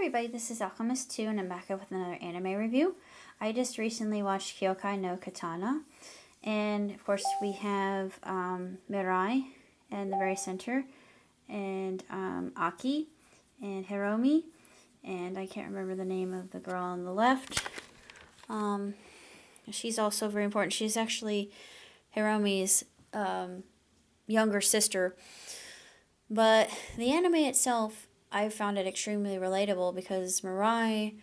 everybody, this is Alchemist2 and I'm back up with another anime review. I just recently watched Kyokai no Katana, and of course we have Mirai in the very center, and Aki, and Hiromi, and I can't remember the name of the girl on the left. She's also very important. She's actually Hiromi's younger sister, but the anime itself, I found it extremely relatable because Mirai,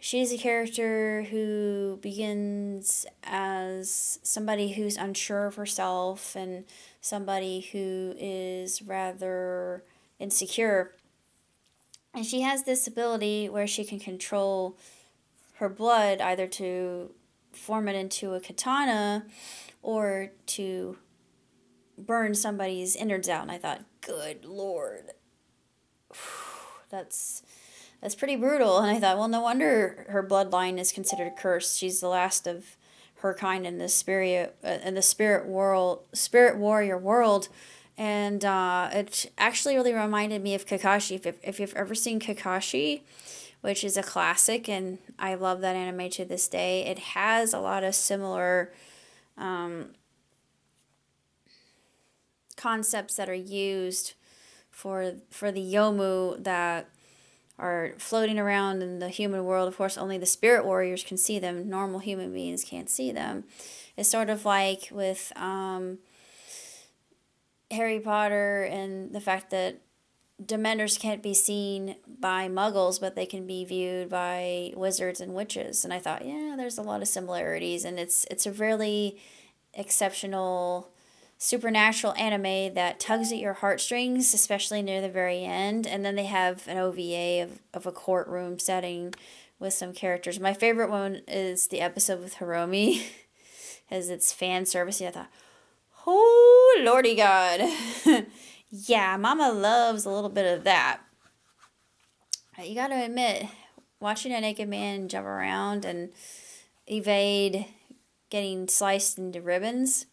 she's a character who begins as somebody who's unsure of herself and somebody who is rather insecure. And she has this ability where she can control her blood either to form it into a katana or to burn somebody's innards out. And I thought, good lord, that's pretty brutal. And I thought, well, no wonder her bloodline is considered cursed. She's the last of her kind in the spirit warrior world. And it actually really reminded me of Kakashi. If you've ever seen Kakashi, which is a classic, and I love that anime to this day, it has a lot of similar concepts that are used for the Yomu that are floating around in the human world. Of course, only the spirit warriors can see them. Normal human beings can't see them. It's sort of like with Harry Potter and the fact that Dementors can't be seen by Muggles, but they can be viewed by wizards and witches. And I thought, yeah, there's a lot of similarities, and it's a really exceptional supernatural anime that tugs at your heartstrings, especially near the very end. And then they have an OVA of a courtroom setting with some characters. My favorite one is the episode with Hiromi, as it's fan service. I thought, oh lordy god. Yeah, mama loves a little bit of that. You gotta admit, watching a naked man jump around and evade getting sliced into ribbons,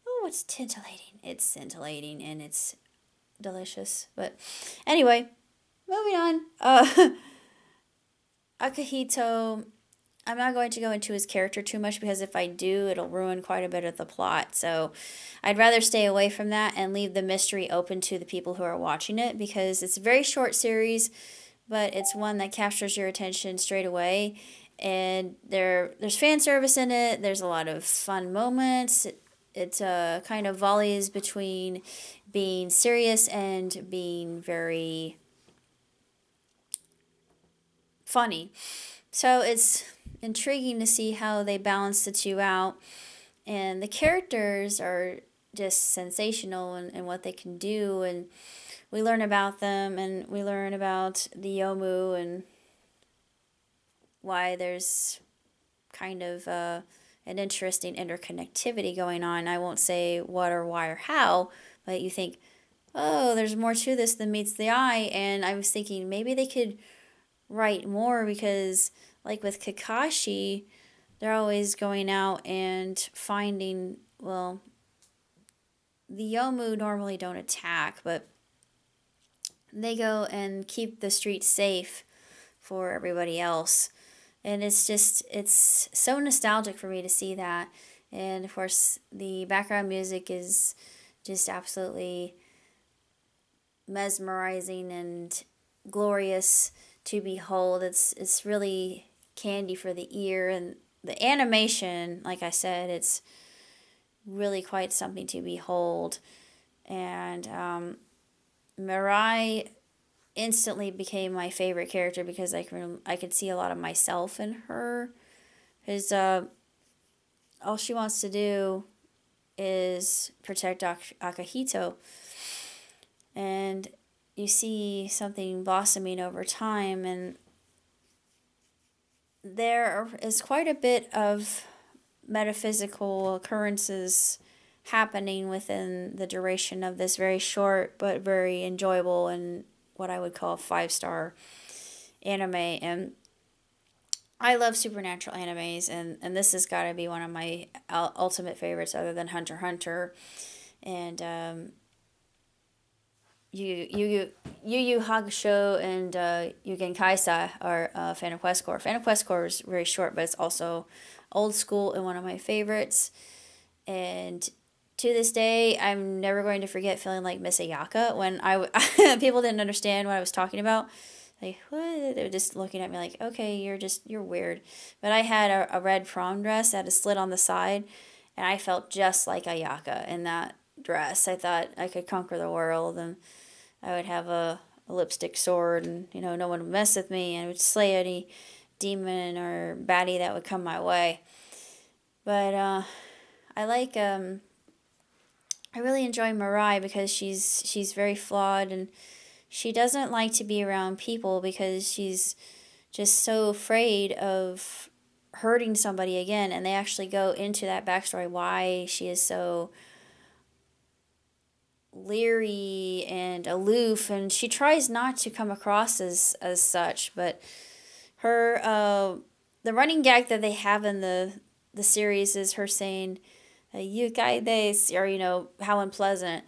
oh, it's titillating. It's scintillating and it's delicious. But anyway, moving on. Akihito, I'm not going to go into his character too much because if I do, it'll ruin quite a bit of the plot. So I'd rather stay away from that and leave the mystery open to the people who are watching it, because it's a very short series, but it's one that captures your attention straight away. And there's fan service in it. There's a lot of fun moments. It's kind of volleys between being serious and being very funny. So it's intriguing to see how they balance the two out. And the characters are just sensational in what they can do. And we learn about them, and we learn about the Yomu and why there's kind of an interesting interconnectivity going on. I won't say what or why or how, but you think, oh, there's more to this than meets the eye. And I was thinking maybe they could write more, because like with Kakashi, they're always going out and finding, well, the Yomu normally don't attack, but they go and keep the streets safe for everybody else. And it's so nostalgic for me to see that. And of course, the background music is just absolutely mesmerizing and glorious to behold. It's really candy for the ear. And the animation, like I said, it's really quite something to behold. And Mirai instantly became my favorite character because I could see a lot of myself in her. Because all she wants to do is protect Akihito. And you see something blossoming over time, and there is quite a bit of metaphysical occurrences happening within the duration of this very short but very enjoyable and what I would call a 5-star anime. And I love supernatural animes, and this has got to be one of my ultimate favorites other than Hunter x Hunter. And Yu Hakusho and Yugen Kaisa are Phantom Quest Corps. Phantom Quest Corps is very short, but it's also old school and one of my favorites. And to this day, I'm never going to forget feeling like Miss Ayaka when people didn't understand what I was talking about. Like, what? They were just looking at me like, okay, you're weird. But I had a red prom dress that had a slit on the side, and I felt just like Ayaka in that dress. I thought I could conquer the world, and I would have a lipstick sword, and no one would mess with me, and I would slay any demon or baddie that would come my way. But I like I really enjoy Mirai because she's very flawed, and she doesn't like to be around people because she's just so afraid of hurting somebody again. And they actually go into that backstory why she is so leery and aloof, and she tries not to come across as such. But her the running gag that they have in the series is her saying, "You guys this," or how unpleasant.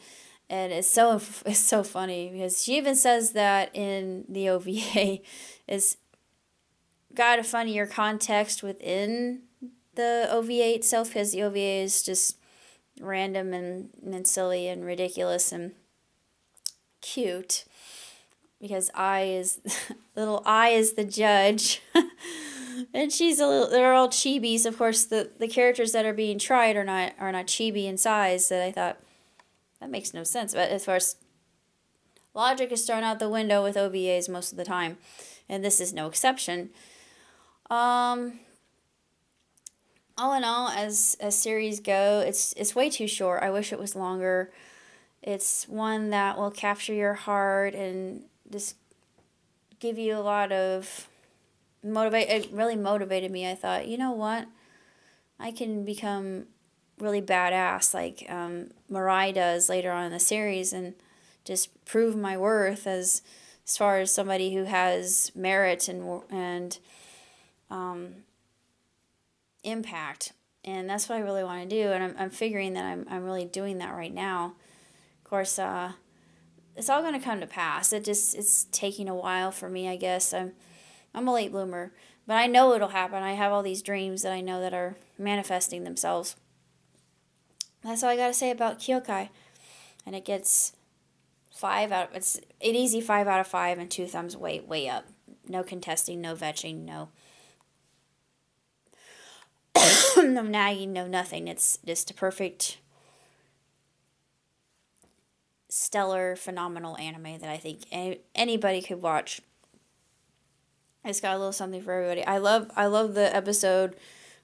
And it's so funny because she even says that in the OVA. It's got a funnier context within the OVA itself, because the OVA is just random and silly and ridiculous and cute, because little I is the judge. And they're all chibis. Of course, the characters that are being tried are not chibi in size. That I thought, that makes no sense. But as far as logic is thrown out the window with OVAs most of the time, and this is no exception. All in all, as series go, it's way too short. I wish it was longer. It's one that will capture your heart and just give you a lot of motivate. It really motivated me. I thought, you know what, I can become really badass like Mirai does later on in the series, and just prove my worth as far as somebody who has merit and impact. And that's what I really want to do, and I'm figuring that I'm really doing that right now. Of course, it's all going to come to pass. It's taking a while for me, I guess. I'm a late bloomer, but I know it'll happen. I have all these dreams that I know that are manifesting themselves. That's all I got to say about Kyokai. And it gets it's an easy 5 out of 5 and 2 thumbs way up. No contesting, no vetching, no no nagging, no nothing. It's just a perfect, stellar, phenomenal anime that I think anybody could watch. It's got a little something for everybody. I love the episode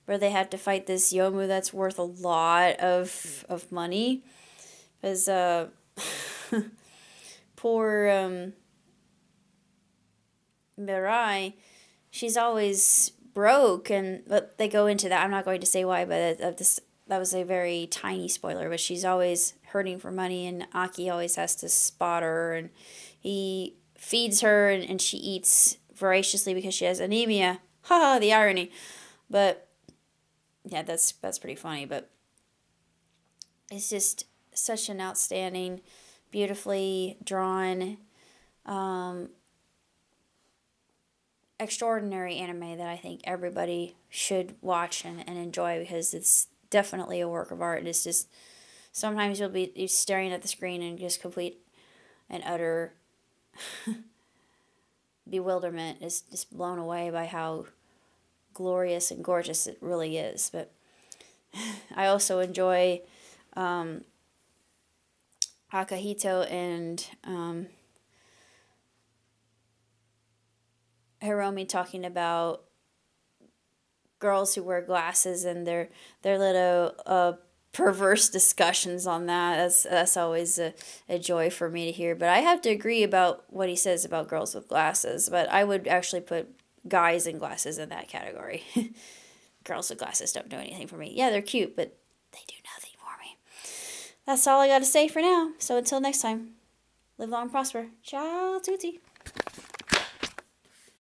where they had to fight this Yomu that's worth a lot of money. Because poor Mirai, she's always broke, but they go into that. I'm not going to say why, but that was a very tiny spoiler. But she's always hurting for money, and Aki always has to spot her, and he feeds her, and she eats voraciously because she has anemia. Haha, the irony. But yeah, that's pretty funny. But it's just such an outstanding, beautifully drawn, extraordinary anime that I think everybody should watch and enjoy, because it's definitely a work of art. And it's just, sometimes you'll be staring at the screen and just complete and utter bewilderment, is just blown away by how glorious and gorgeous it really is. But I also enjoy Akahito and Hiromi talking about girls who wear glasses and their little perverse discussions on that. That's always a joy for me to hear. But I have to agree about what he says about girls with glasses. But I would actually put guys in glasses in that category. Girls with glasses don't do anything for me. Yeah, they're cute, but they do nothing for me. That's all I got to say for now. So until next time, live long and prosper. Ciao, tutti.